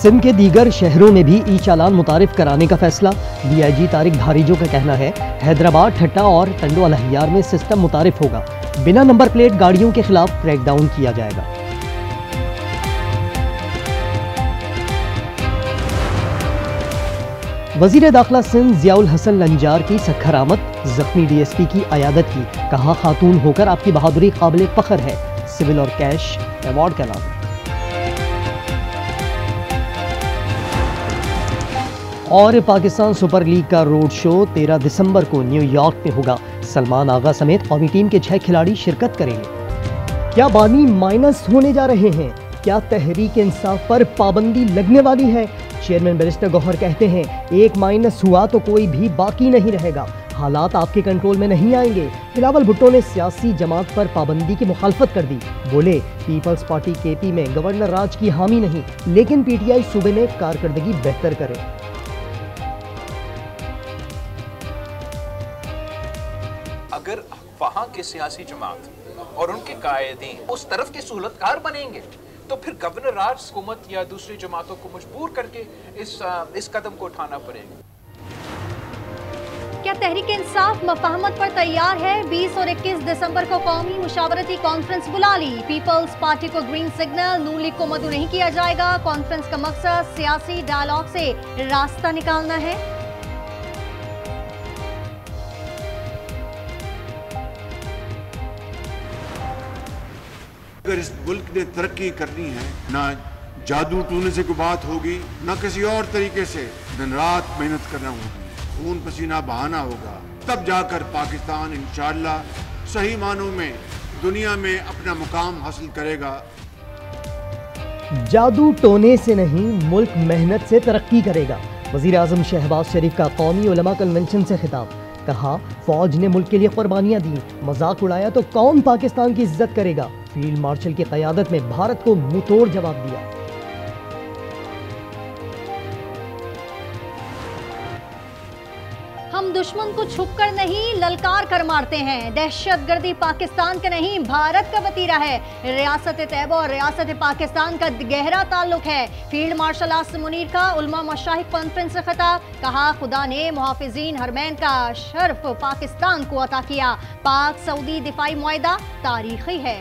सिंध के दीगर शहरों में भी ई चालान मुतारिफ कराने का फैसला। DIG तारिक धारीजो का कहना है हैदराबाद, ठट्टा और टंडो अलहियार में सिस्टम मुतारिफ होगा। बिना नंबर प्लेट गाड़ियों के खिलाफ क्रैकडाउन किया जाएगा। वजीर दाखिला सिंध जियाउल हसन लंजार की सखर आमद, जख्मी DSP की अयादत की। कहा खातून होकर आपकी बहादुरी काबिल फख्र है। सिविल और कैश अवार्ड का नाम। और पाकिस्तान सुपर लीग का रोड शो 13 दिसंबर को न्यूयॉर्क में होगा। सलमान आगा समेत कौमी टीम के 6 खिलाड़ी शिरकत करेंगे। क्या बानी माइनस होने जा रहे हैं? क्या तहरीक इंसाफ पर पाबंदी लगने वाली है? चेयरमैन बैरिस्टर गौहर कहते हैं एक माइनस हुआ तो कोई भी बाकी नहीं रहेगा। हालात आपके कंट्रोल में नहीं आएंगे। बिलावल भुट्टो ने सियासी जमात पर पाबंदी की मुखालफत कर दी। बोले पीपल्स पार्टी KP में गवर्नर राज की हामी नहीं, लेकिन PTI सूबे में कारकर्दगी बेहतर करे। अगर वहाँ के सियासी जमात और उनके कायदीन उस तरफ के सहूलतकार बनेंगे तो फिर गवर्नर राज हुकूमत या दूसरी जमातों को मजबूर करके इस कदम को उठाना पड़ेगा। क्या तहरीक इंसाफ मफाहमत पर तैयार है? 20 और 21 दिसंबर को कौमी मुशावरती कॉन्फ्रेंस बुला ली। पीपल्स पार्टी को ग्रीन सिग्नल, नून लीग को मदऊ नहीं किया जाएगा। कॉन्फ्रेंस का मकसद सियासी डायलॉग से रास्ता निकालना है। अगर इस मुल्क ने तरक्की करनी है, ना जादू टूने से कोई बात होगी, ना किसी और तरीके से दिन रात मेहनत करना होगी, खून पसीना बहाना होगा, तब जाकर पाकिस्तान इंशाअल्लाह सही मानों में दुनिया में अपना मुकाम हासिल करेगा। जादू टोने से नहीं, मुल्क मेहनत से तरक्की करेगा। वजीर आजम शहबाज शरीफ का कौमी उलमा कन्वेंशन से खिताब। कहा फौज ने मुल्क के लिए कुर्बानियां दी, मजाक उड़ाया तो कौन पाकिस्तान की इज्जत करेगा। फील्ड मार्शल की क़यादत में भारत को मुंहतोड़ जवाब दिया। हम दुश्मन को छुपकर नहीं ललकार कर मारते हैं। दहशतगर्दी पाकिस्तान का नहीं भारत का वतीरा है। रियासत तैयबा और रियासत पाकिस्तान का गहरा ताल्लुक है। फील्ड मार्शल आसिम मुनीर का उलमा मशाइख कॉन्फ्रेंस से खिताब। कहा खुदा ने मुहाफिजीन हरमैन का शर्फ पाकिस्तान को अता किया। पाक सऊदी दिफाई मुआहदा तारीखी है।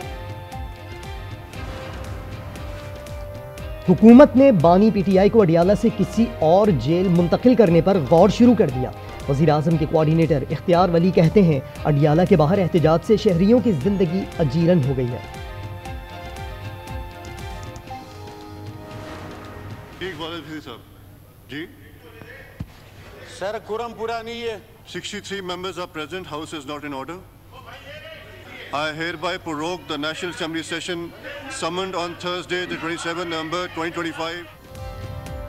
हुकूमत ने बानी PTI को अडियाला से किसी और जेल मुंतकिल करने पर गौर शुरू कर दिया। वज़ीर आज़म के कोऑर्डिनेटर इख्तियार वली कहते हैं अडियाला के बाहर एहतजाज से शहरियों की जिंदगी अजीरन हो गई है। जी सर, कुरम पूरा नहीं है। 63 members are present. House is not in order. I hereby prorogue the National Assembly session summoned on Thursday, the 27th November 2025.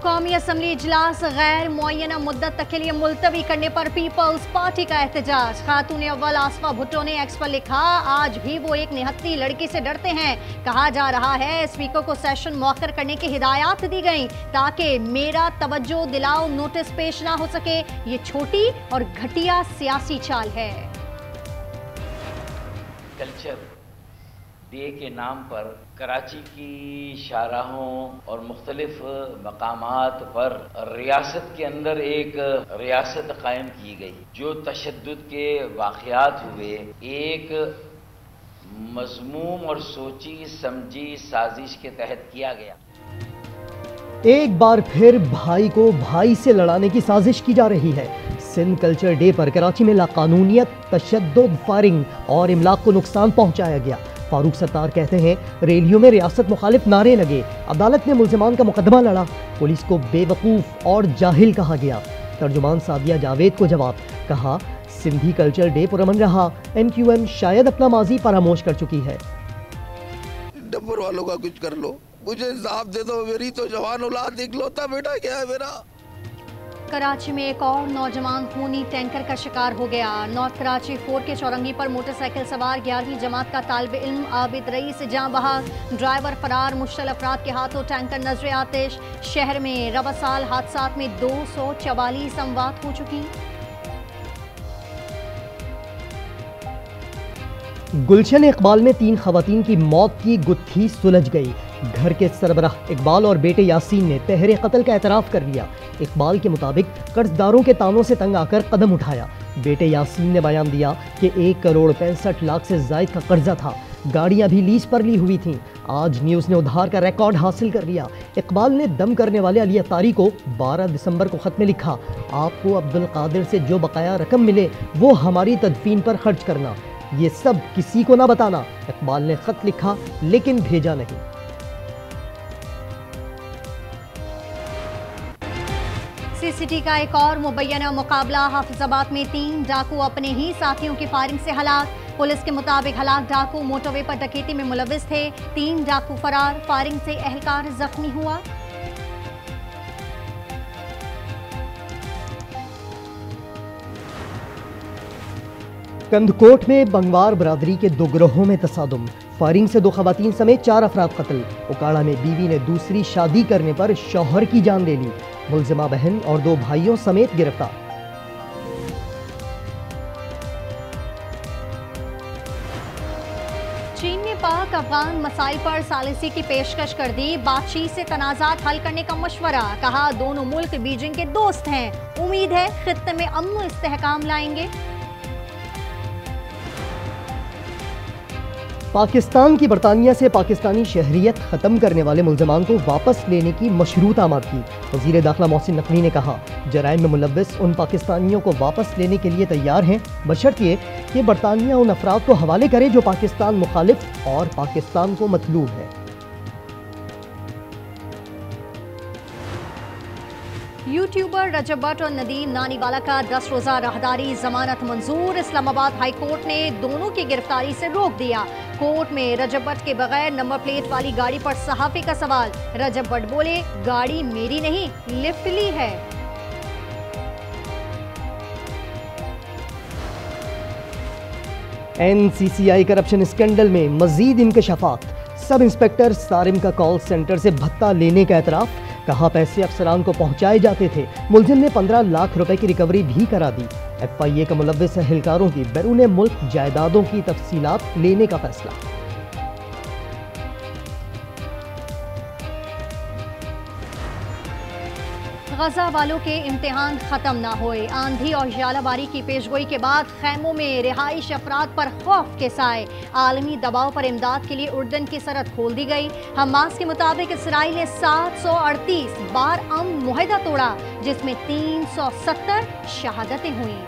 कौमी असम्बली इजलास गैर मुअय्यना मुद्दत तक के लिए मुलतवी करने पर पीपल्स पार्टी का एहतजाज। खातून अव्वल आसफा भुट्टो ने एक्स पर लिखा आज भी वो एक निहत्ती लड़की से डरते हैं। कहा जा रहा है स्पीकर को सेशन मौखर करने की हिदायत दी गई ताकि मेरा तवज्जो दिलाओ नोटिस पेश ना हो सके। ये छोटी और घटिया सियासी चाल है। कल्चर डे के नाम पर कराची की शाहराहों और मुख्तलिफ मकामात पर रियासत के अंदर एक रियासत कायम की गई। जो तशद्दुद के वाक़यात हुए एक मज़मूम और सोची समझी साजिश के तहत किया गया। एक बार फिर भाई को भाई से लड़ाने की साजिश की जा रही है। सिंध कल्चर डे पर कराची में लाकानूनियत, तशद्दुद, फायरिंग और इमलाक को नुकसान पहुंचाया गया। फारूक सत्तार कहते हैं रैलियों में रियासत मुखालिफ नारे लगे। अदालत ने मुल्जिमान का मुकदमा लड़ा। पुलिस को बेवकूफ़ और जाहिल कहा गया। तर्जुमान सादिया जावेद को जवाब। कहा सिंधी कल्चर डे पुरअमन रहा। MQM शायद अपना माजी फरामोश कर चुकी है। डब्बर वालों का कुछ कर लो, मुझे इंसाफ दे दो, मेरी तो जवान औलाद इकलौता बेटा क्या है मेरा। कराची में एक और नौजवान खूनी टैंकर का शिकार हो गया। नॉर्थ कराची 4 के चौरंगी पर मोटरसाइकिल सवार 11वीं जमात का तालिब इल्म आबिद रईस जहां बहक, ड्राइवर फरार। मुश्तल अफराद के हाथों टैंकर नजर आतिश। शहर में रवा साल हादसात में 244 अमवात हो चुकी। गुलशन इकबाल में 3 खवातीन की मौत की गुत्थी सुलझ गई। घर के सरबराह इकबाल और बेटे यासीन ने पहरे कत्ल का एतराफ़ कर लिया। इकबाल के मुताबिक कर्जदारों के तानों से तंग आकर कदम उठाया। बेटे यासीन ने बयान दिया कि 1,65,00,000 से ज़ायद का कर्जा था, गाड़ियां भी लीज पर ली हुई थीं। आज न्यूज़ ने उधार का रिकॉर्ड हासिल कर लिया। इकबाल ने दम करने वाले अली अतारी को 12 दिसंबर को ख़त में लिखा, आपको अब्दुल कादिर से जो बकाया रकम मिले वो हमारी तदफीन पर खर्च करना, ये सब किसी को ना बताना। इकबाल ने ख़त लिखा लेकिन भेजा नहीं। सीसीटी का एक और मुबैना मुकाबला। हाफिजाबाद में 3 डाकू अपने ही साथियों की फायरिंग से हलाक। पुलिस के मुताबिक हलाक डाकू मोटरवे पर डकैती में मुलविस थे। 3 डाकू फरार, फायरिंग से एहलकार जख्मी हुआ। कंदकोट में बंगवार बरादरी के 2 गिरोहों में तसादुम, फायरिंग से 2 खवातीन समेत 4 अफराद कत्ल। उकाड़ा में बीवी ने दूसरी शादी करने पर शौहर की जान ले ली। मुलजिमा बहन और 2 भाइयों समेत गिरफ्तार। चीन ने पाक अफगान मसाइल पर सालिसी की पेशकश कर दी। बातचीत से तनाज़ात हल करने का मशवरा, कहा दोनों मुल्क बीजिंग के दोस्त हैं, उम्मीद है खित्ते में अमन और इस्तेहकाम लाएंगे। पाकिस्तान की बरतानिया से पाकिस्तानी शहरियत ख़त्म करने वाले मुल्ज़मान को वापस लेने की मशरूत आमादगी। वज़ीर दाखिला मोहसिन नकवी ने कहा, जराइम में मुलव्वस उन पाकिस्तानियों को वापस लेने के लिए तैयार हैं, बशर्ते कि बरतानिया उन अफराद को हवाले करे जो पाकिस्तान मुखालिफ और पाकिस्तान को मतलूब है। यूट्यूबर रजब भट्ट और नदीम नानीवाला का 10 रोज़ा राहदारी जमानत मंजूर। इस्लामाबाद हाई कोर्ट ने दोनों की गिरफ्तारी से रोक दिया। कोर्ट में रजब भट्ट के बगैर नंबर प्लेट वाली गाड़ी पर सहाफ़ी का सवाल। रजब भट्ट बोले, गाड़ी मेरी नहीं, लिफ्ट ली है। NCCI करप्शन स्कैंडल में मजीद इंकशाफात। सब इंस्पेक्टर सारिम का कॉल सेंटर से भत्ता लेने का एतराफ़, कहा पैसे अफसरान को पहुंचाए जाते थे। मुलजिम ने 15 लाख रुपए की रिकवरी भी करा दी। FIA का मुलव्वस एहलकारों की बैरून मुल्क जायदादों की तफसीलात लेने का फैसला। गजा वालों के इम्तिहान खत्म ना होए। आंधी और यालाबारी की पेशगोई के बाद खैमों में रिहाइश अफराद पर खौफ के साए। आलमी दबाव पर इमदाद के लिए उर्दन की सरहद खोल दी गई। हमास के मुताबिक इसराइल ने 738 बार अमन मुआहदा तोड़ा, जिसमें 370 शहादतें हुई।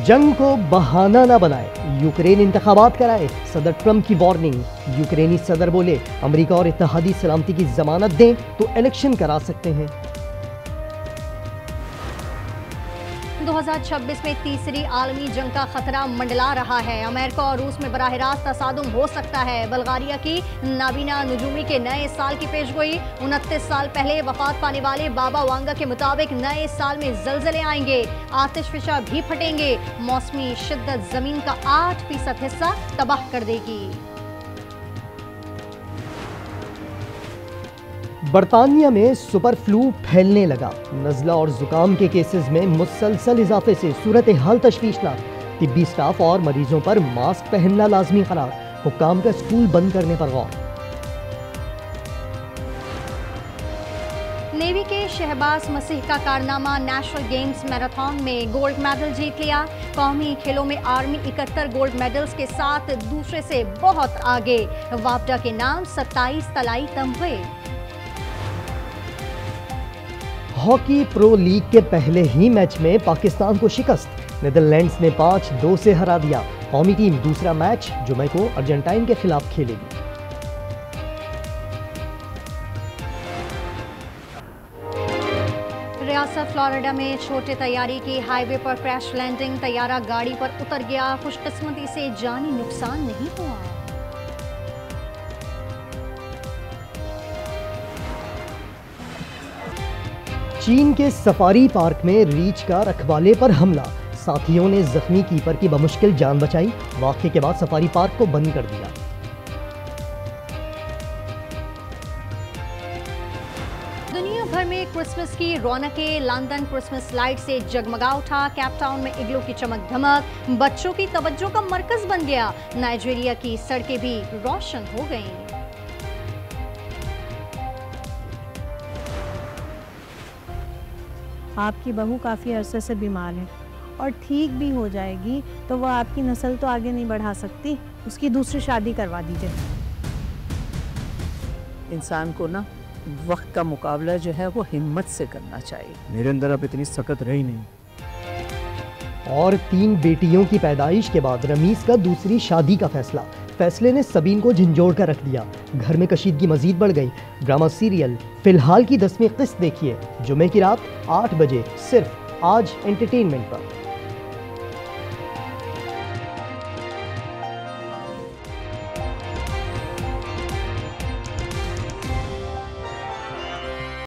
जंग को बहाना न बनाए, यूक्रेन इंतखाबात कराए, सदर ट्रंप की वार्निंग। यूक्रेनी सदर बोले, अमेरिका और इत्तेहादी सलामती की जमानत दें तो इलेक्शन करा सकते हैं। 2026 में तीसरी आलमी जंग का खतरा मंडला रहा है। अमेरिका और रूस में बराह रास्त तसादुम हो सकता है। बल्गारिया की नाबीना नजूमी के नए साल की पेशगोई। 29 साल पहले वफात पाने वाले बाबा वांगा के मुताबिक नए साल में जलजले आएंगे, आतिशफिशा भी फटेंगे। मौसमी शिद्दत जमीन का 8% हिस्सा तबाह कर देगी। बरतानिया में सुपर फ्लू फैलने लगा। नज़ला और जुकाम के केसेस में मुसलसल इजाफे से सूरत हाल तशवीशनाक। तिब्बी स्टाफ और मरीजों पर मास्क पहनना लाजमी करार। हुक्काम का स्कूल बंद करने पर गौर। नेवी के शहबाज मसीह का कारनामा, नेशनल गेम्स मैराथन में गोल्ड मेडल जीत लिया। कौमी खेलों में आर्मी 71 गोल्ड मेडल्स के साथ दूसरे से बहुत आगे। वापडा के नाम 27 तलाई तमगे। हॉकी प्रो लीग के पहले ही मैच में पाकिस्तान को शिकस्त। नीदरलैंड्स ने 5-2 से हरा दिया। कौमी टीम दूसरा मैच जुमे को अर्जेंटाइन के खिलाफ खेलेगी। रियासत फ्लोरिडा में छोटे तैयारी की हाईवे पर क्रैश लैंडिंग। तैयारा गाड़ी पर उतर गया, खुशकिस्मती से जानी नुकसान नहीं हुआ। चीन के सफारी पार्क में रीछ का रखवाले पर हमला। साथियों ने जख्मी कीपर की बमुश्किल जान बचाई। वाक़े के बाद सफारी पार्क को बंद कर दिया। दुनिया भर में क्रिसमस की रौनकें। लंदन क्रिसमस लाइट से जगमगा उठा। केप टाउन में इग्लू की चमक धमक बच्चों की तवज्जो का मरकज बन गया। नाइजीरिया की सड़कें भी रोशन हो गईं। आपकी बहू काफ़ी अरसे से बीमार है और ठीक भी हो जाएगी तो वह आपकी नस्ल तो आगे नहीं बढ़ा सकती। उसकी दूसरी शादी करवा दीजिए। इंसान को ना वक्त का मुकाबला जो है वो हिम्मत से करना चाहिए। मेरे अंदर अब इतनी सकत रही नहीं। और 3 बेटियों की पैदाइश के बाद रमीज का दूसरी शादी का फैसला। फैसले ने सबीन को झंझोड़ कर रख दिया। घर में कशीदगी मजीद बढ़ गई। ड्रामा सीरियल फिलहाल की 10वीं किस्त देखिए जुमे की रात 8 बजे सिर्फ आज एंटरटेनमेंट पर।